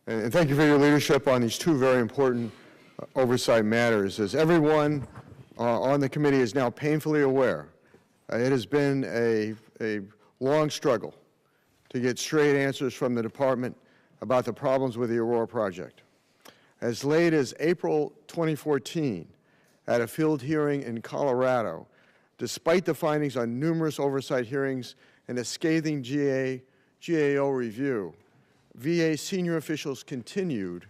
And thank you for your leadership on these two very important oversight matters. As everyone on the committee is now painfully aware, it has been a long struggle to get straight answers from the department about the problems with the Aurora project. As late as April 2014, at a field hearing in Colorado, despite the findings on numerous oversight hearings and a scathing GAO review, VA senior officials continued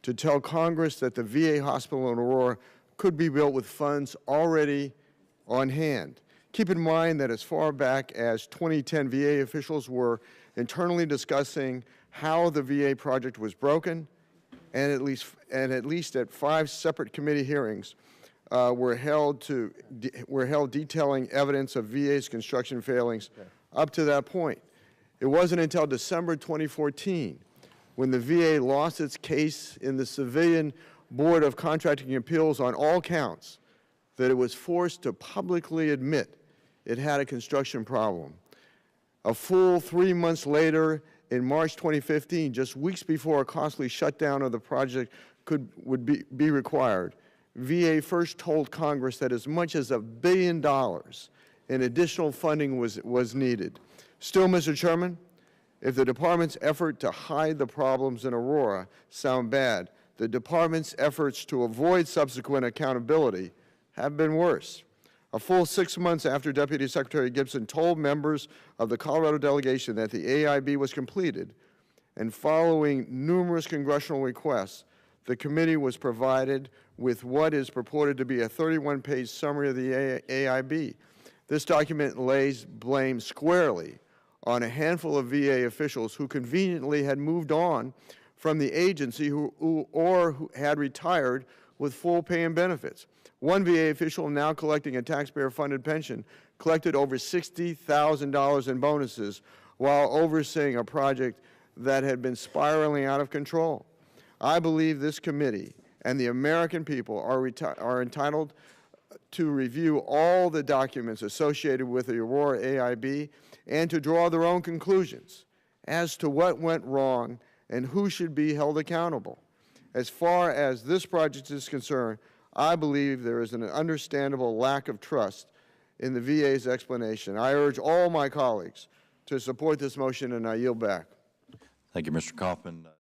to tell Congress that the VA hospital in Aurora could be built with funds already on hand. Keep in mind that as far back as 2010, VA officials were internally discussing how the VA project was broken, and at least at 5 separate committee hearings were held detailing evidence of VA's construction failings up to that point. It wasn't until December 2014 when the VA lost its case in the Civilian Board of Contracting Appeals on all counts that it was forced to publicly admit it had a construction problem. A full 3 months later, in March 2015, just weeks before a costly shutdown of the project would be required, VA first told Congress that as much as $1 billion in additional funding was needed. Still, Mr. Chairman, if the department's effort to hide the problems in Aurora sound bad, the department's efforts to avoid subsequent accountability have been worse. A full 6 months after Deputy Secretary Gibson told members of the Colorado delegation that the AIB was completed, and following numerous congressional requests, the committee was provided with what is purported to be a 31-page summary of the AIB. This document lays blame squarely on a handful of VA officials who conveniently had moved on from the agency who had retired with full pay and benefits. One VA official, now collecting a taxpayer-funded pension, collected over $60,000 in bonuses while overseeing a project that had been spiraling out of control. I believe this committee and the American people are entitled to review all the documents associated with the Aurora AIB and to draw their own conclusions as to what went wrong and who should be held accountable. As far as this project is concerned, I believe there is an understandable lack of trust in the VA's explanation. I urge all my colleagues to support this motion, and I yield back. Thank you, Mr. Coffman.